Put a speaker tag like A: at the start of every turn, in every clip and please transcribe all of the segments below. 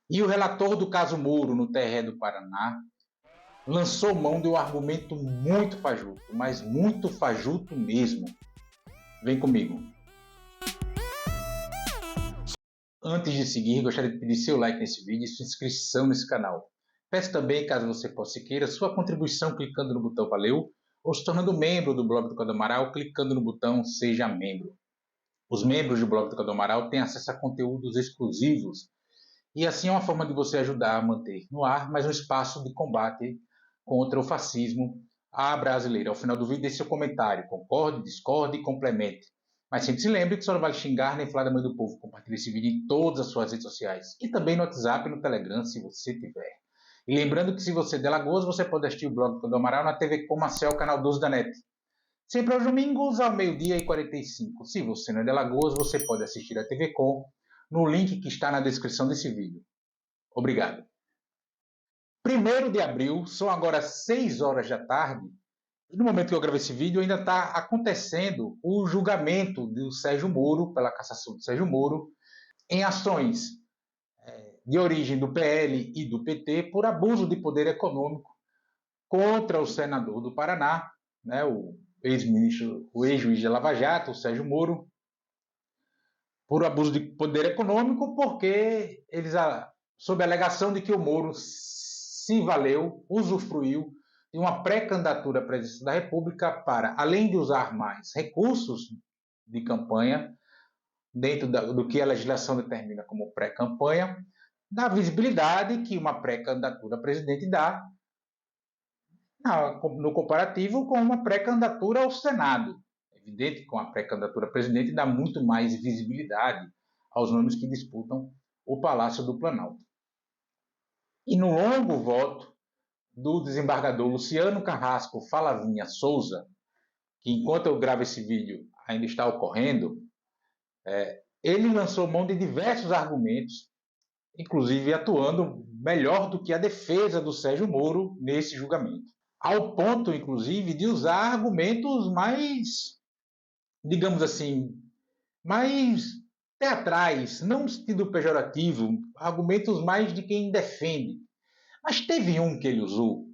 A: E o relator do caso Moro no TRE do Paraná lançou mão de um argumento muito fajuto, mas muito fajuto mesmo. Vem comigo. Antes de seguir, gostaria de pedir seu like nesse vídeo e sua inscrição nesse canal. Peço também, caso você possa e queira, sua contribuição clicando no botão Valeu ou se tornando membro do blog do Cadu Amaral clicando no botão Seja Membro. Os membros do blog do Cadu Amaral têm acesso a conteúdos exclusivos e assim é uma forma de você ajudar a manter no ar mais um espaço de combate contra o fascismo à brasileira. Ao final do vídeo, deixe seu comentário, concorde, discorde e complemente. Mas sempre se lembre que só não vale xingar nem falar da mãe do povo. Compartilhe esse vídeo em todas as suas redes sociais e também no WhatsApp e no Telegram, se você tiver. E lembrando que se você é de Alagoas, você pode assistir o blog do Cadu Amaral na TV Comacel, canal 12 da NET. Sempre aos domingos, ao meio-dia e 45. Se você não é de Alagoas, você pode assistir a TV Com no link que está na descrição desse vídeo. Obrigado. 1º de abril, são agora 6 horas da tarde. No momento que eu gravo esse vídeo, ainda está acontecendo o julgamento do Sérgio Moro, pela cassação do Sérgio Moro, em ações de origem do PL e do PT por abuso de poder econômico contra o senador do Paraná, né, o ex-ministro, o ex-juiz de Lava Jato, o Sérgio Moro, por abuso de poder econômico, porque eles, sob a alegação de que o Moro se valeu, usufruiu de uma pré-candidatura à presidência da República para, além de usar mais recursos de campanha, dentro do que a legislação determina como pré-campanha, da visibilidade que uma pré-candidatura a presidente dá no comparativo com uma pré-candidatura ao Senado. É evidente que com a pré-candidatura a presidente dá muito mais visibilidade aos nomes que disputam o Palácio do Planalto. E no longo voto do desembargador Luciano Carrasco Falavinha Souza, que enquanto eu gravo esse vídeo ainda está ocorrendo, ele lançou mão de diversos argumentos, inclusive atuando melhor do que a defesa do Sérgio Moro nesse julgamento. Ao ponto, inclusive, de usar argumentos mais, digamos assim, mais teatrais, não no sentido pejorativo, argumentos mais de quem defende. Mas teve um que ele usou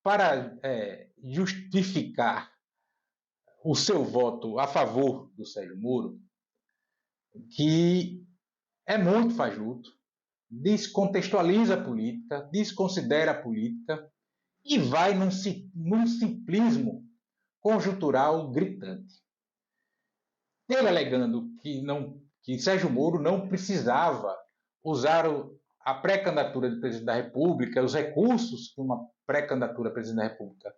A: para justificar o seu voto a favor do Sérgio Moro, que é muito fajuto, descontextualiza a política, desconsidera a política e vai num simplismo conjuntural gritante. Ele alegando que Sérgio Moro não precisava usar a pré-candidatura de presidente da República, os recursos que uma pré-candidatura a presidente da República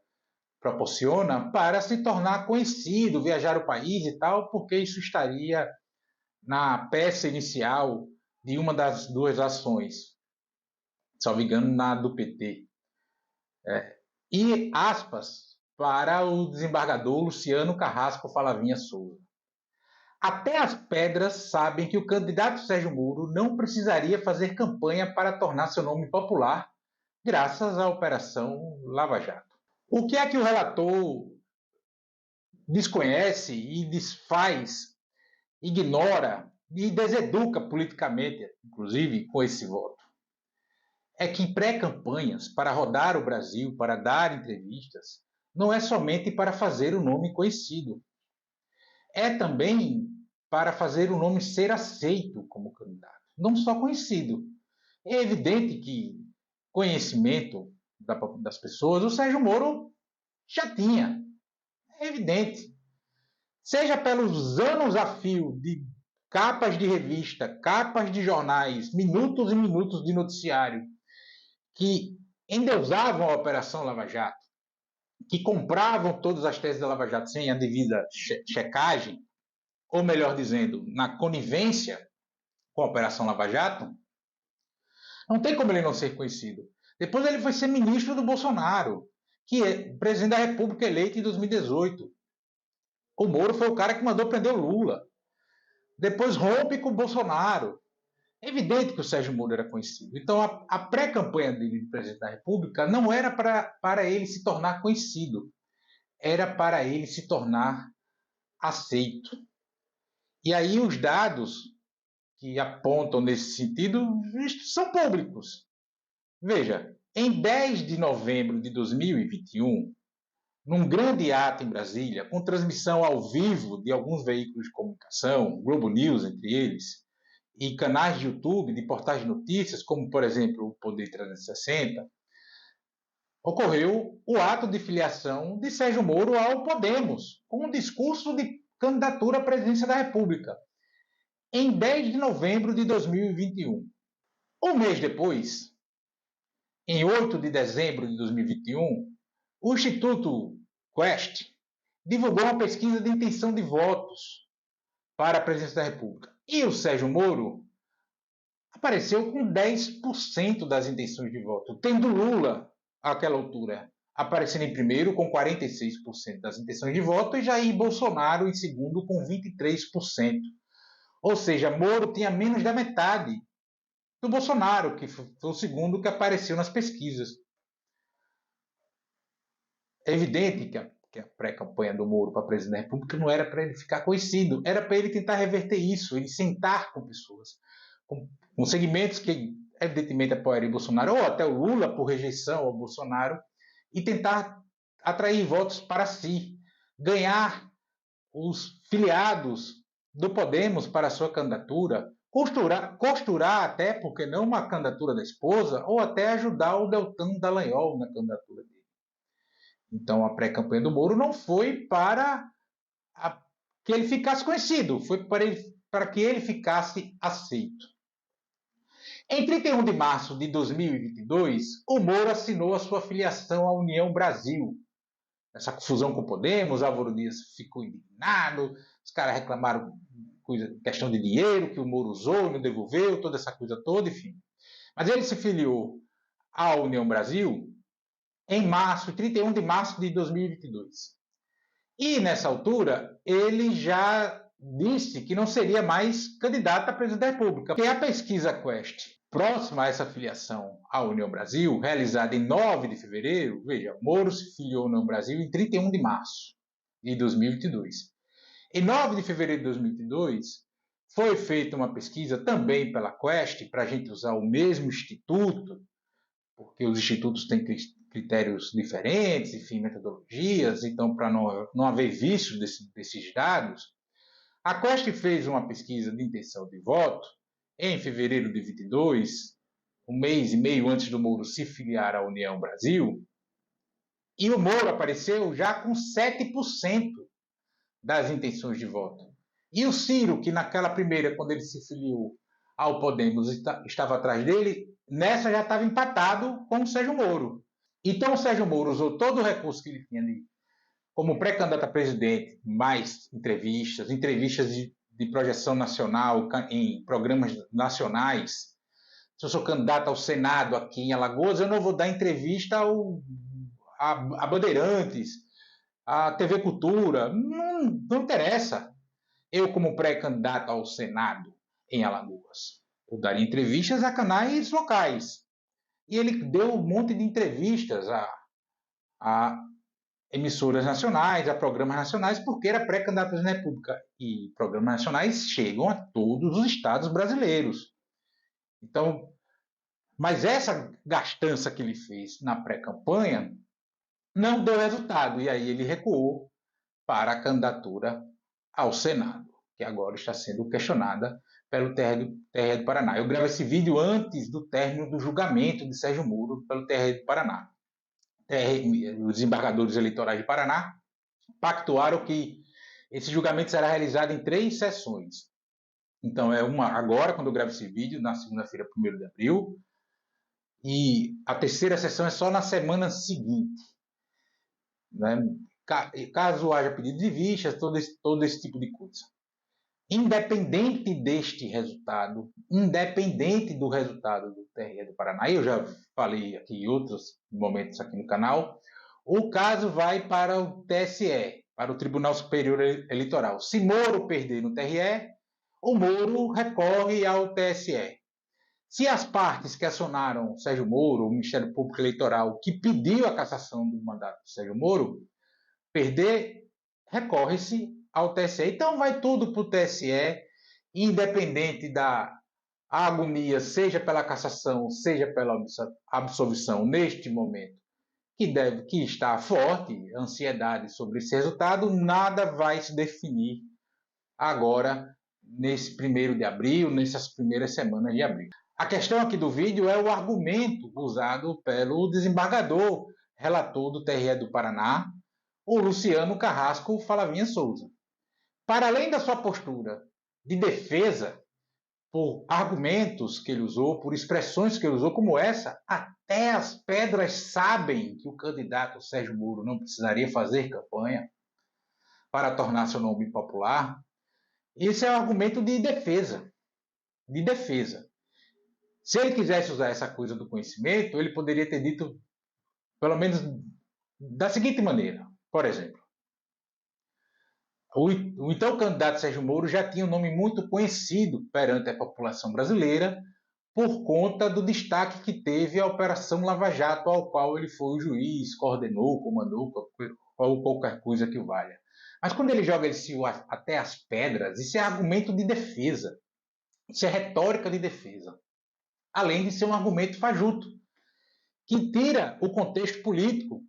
A: proporciona para se tornar conhecido, viajar o país e tal, porque isso estaria na peça inicial de uma das duas ações, salvo engano, na do PT. E aspas para o desembargador Luciano Carrasco Falavinha Souza. Até as pedras sabem que o candidato Sérgio Moro não precisaria fazer campanha para tornar seu nome popular graças à Operação Lava Jato. O que é que o relator desconhece e desfaz, ignora e deseduca politicamente, inclusive com esse voto? É que pré-campanhas para rodar o Brasil, para dar entrevistas, não é somente para fazer o nome conhecido. É também para fazer o nome ser aceito como candidato, não só conhecido. É evidente que conhecimento das pessoas o Sérgio Moro já tinha. É evidente. Seja pelos anos a fio de capas de revista, capas de jornais, minutos e minutos de noticiário, que endeusavam a Operação Lava Jato, que compravam todas as teses da Lava Jato sem a devida checagem, ou melhor dizendo, na conivência com a Operação Lava Jato, não tem como ele não ser conhecido. Depois ele foi ser ministro do Bolsonaro, que é presidente da República eleito em 2018. O Moro foi o cara que mandou prender o Lula. Depois rompe com o Bolsonaro. É evidente que o Sérgio Moro era conhecido. Então a pré-campanha dele de presidente da República não era para ele se tornar conhecido. Era para ele se tornar aceito. E aí os dados que apontam nesse sentido são públicos. Veja, em 10 de novembro de 2021, num grande ato em Brasília, com transmissão ao vivo de alguns veículos de comunicação, Globo News entre eles, e canais de YouTube de portais de notícias, como, por exemplo, o Poder 360, ocorreu o ato de filiação de Sérgio Moro ao Podemos, com um discurso de candidatura à presidência da República, em 10 de novembro de 2021. Um mês depois, em 8 de dezembro de 2021, o Instituto Quest divulgou uma pesquisa de intenção de votos para a presidência da República. E o Sérgio Moro apareceu com 10% das intenções de voto, tendo Lula, àquela altura, aparecendo em primeiro com 46% das intenções de voto e Jair Bolsonaro em segundo com 23%. Ou seja, Moro tinha menos da metade do Bolsonaro, que foi o segundo que apareceu nas pesquisas. É evidente que a pré-campanha do Moro para presidente da República não era para ele ficar conhecido, era para ele tentar reverter isso, ele sentar com pessoas, com segmentos que evidentemente apoiariam Bolsonaro, ou até o Lula por rejeição ao Bolsonaro, e tentar atrair votos para si, ganhar os filiados do Podemos para a sua candidatura, costurar até, porque não uma candidatura da esposa, ou até ajudar o Deltan Dallagnol na candidatura dele. Então a pré-campanha do Moro não foi para que ele ficasse conhecido, foi para que ele ficasse aceito. Em 31 de março de 2022, o Moro assinou a sua filiação à União Brasil. Essa confusão com o Podemos, Álvaro Dias ficou indignado, os caras reclamaram questão de dinheiro que o Moro usou, não devolveu, toda essa coisa toda, enfim. Mas ele se filiou à União Brasil em março, 31 de março de 2022. E nessa altura, ele já disse que não seria mais candidato a presidente da República. Porque a pesquisa Quest, próxima a essa filiação à União Brasil, realizada em 9 de fevereiro, veja, Moro se filiou à União Brasil em 31 de março de 2022. Em 9 de fevereiro de 2022, foi feita uma pesquisa também pela Quest, para a gente usar o mesmo instituto, porque os institutos têm critérios diferentes, enfim, metodologias, então para não haver vícios desses dados, a Quest fez uma pesquisa de intenção de voto em fevereiro de 22, um mês e meio antes do Moro se filiar à União Brasil, e o Moro apareceu já com 7% das intenções de voto. E o Ciro, que naquela primeira, quando ele se filiou ao Podemos, estava atrás dele, nessa já estava empatado com o Sérgio Moro. Então o Sérgio Moro usou todo o recurso que ele tinha ali, como pré-candidato a presidente, mais entrevistas de projeção nacional em programas nacionais. Se eu sou candidato ao Senado aqui em Alagoas, eu não vou dar entrevista a Bandeirantes, a TV Cultura, não interessa. Eu, como pré-candidato ao Senado em Alagoas, eu daria entrevistas a canais locais. E ele deu um monte de entrevistas a emissoras nacionais, a programas nacionais, porque era pré-candidato à presidente da República. E programas nacionais chegam a todos os estados brasileiros. Então, mas essa gastança que ele fez na pré-campanha não deu resultado. E aí ele recuou para a candidatura ao Senado, que agora está sendo questionada pelo TRE do Paraná. Eu gravo esse vídeo antes do término do julgamento de Sérgio Moro pelo TRE do Paraná. Os desembargadores eleitorais de Paraná pactuaram que esse julgamento será realizado em 3 sessões. Então, é uma agora, quando eu gravo esse vídeo, na segunda-feira, 1º de abril, e a terceira sessão é só na semana seguinte. Né? Caso haja pedido de vistas, todo esse tipo de coisa. Independente deste resultado, independente do resultado do TRE do Paraná, eu já falei aqui em outros momentos aqui no canal, o caso vai para o TSE, para o Tribunal Superior Eleitoral. Se Moro perder no TRE, o Moro recorre ao TSE. Se as partes que acionaram Sérgio Moro, o Ministério Público Eleitoral, que pediu a cassação do mandato de Sérgio Moro, perder, recorre-se ao TSE. Então vai tudo para o TSE independente da agonia, seja pela cassação, seja pela absolvição neste momento, que está forte, ansiedade sobre esse resultado, nada vai se definir agora, nesse 1º de abril, nessas primeiras semanas de abril. A questão aqui do vídeo é o argumento usado pelo desembargador, relator do TRE do Paraná, o Luciano Carrasco Falavinha Souza. Para além da sua postura de defesa, por argumentos que ele usou, por expressões que ele usou, como essa, até as pedras sabem que o candidato Sérgio Moro não precisaria fazer campanha para tornar seu nome popular. Esse é um argumento de defesa. De defesa. Se ele quisesse usar essa coisa do conhecimento, ele poderia ter dito, pelo menos, da seguinte maneira. Por exemplo, o então candidato Sérgio Moro já tinha um nome muito conhecido perante a população brasileira por conta do destaque que teve a Operação Lava Jato, ao qual ele foi o juiz, coordenou, comandou, ou qualquer coisa que o valha. Mas quando ele joga esse até as pedras, isso é argumento de defesa. Isso é retórica de defesa. Além de ser um argumento fajuto, que tira o contexto político,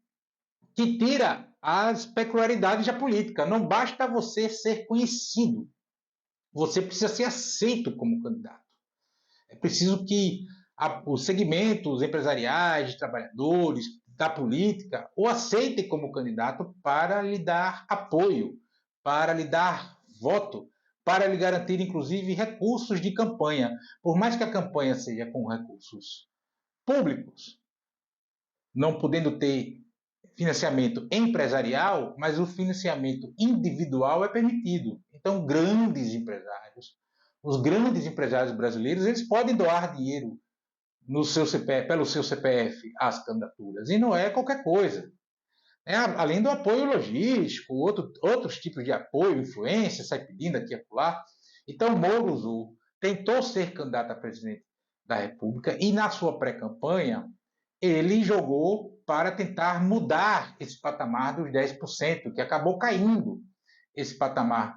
A: que tira as peculiaridades da política. Não basta você ser conhecido. Você precisa ser aceito como candidato. É preciso que os segmentos empresariais, de trabalhadores, da política, o aceitem como candidato para lhe dar apoio, para lhe dar voto, para lhe garantir, inclusive, recursos de campanha. Por mais que a campanha seja com recursos públicos, não podendo ter financiamento empresarial, mas o financiamento individual é permitido. Então, os grandes empresários brasileiros, eles podem doar dinheiro no seu CPF, pelo seu CPF às candidaturas, e não é qualquer coisa. Além do apoio logístico, outros tipos de apoio, influência, sai pedindo aqui e acolá. Então, Moro tentou ser candidato a presidente da República e, na sua pré-campanha, ele jogou para tentar mudar esse patamar dos 10%, que acabou caindo esse patamar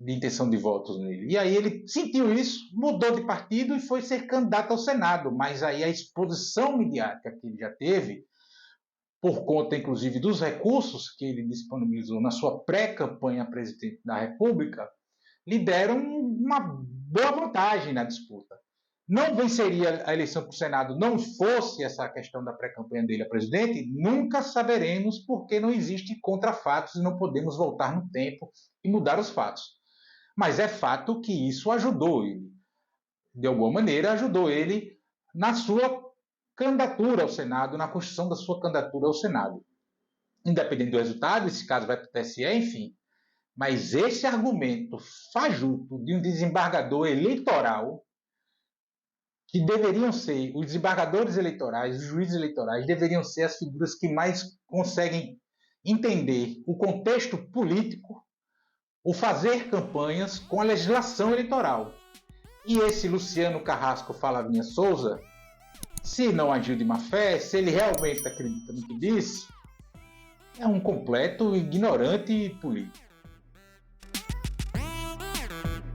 A: de intenção de votos nele. E aí ele sentiu isso, mudou de partido e foi ser candidato ao Senado. Mas aí a exposição midiática que ele já teve, por conta, inclusive, dos recursos que ele disponibilizou na sua pré-campanha a presidente da República, lhe deram uma boa vantagem na disputa. Não venceria a eleição para o Senado, não fosse essa questão da pré-campanha dele a presidente, nunca saberemos, porque não existe contrafatos e não podemos voltar no tempo e mudar os fatos. Mas é fato que isso ajudou ele. De alguma maneira, ajudou ele na sua candidatura ao Senado, na construção da sua candidatura ao Senado. Independente do resultado, esse caso vai para o TSE, enfim. Mas esse argumento fajuto de um desembargador eleitoral, que deveriam ser os desembargadores eleitorais, os juízes eleitorais, deveriam ser as figuras que mais conseguem entender o contexto político, o fazer campanhas com a legislação eleitoral. E esse Luciano Carrasco Falavinha Souza, se não agiu de má fé, se ele realmente acredita no que disse, é um completo ignorante político.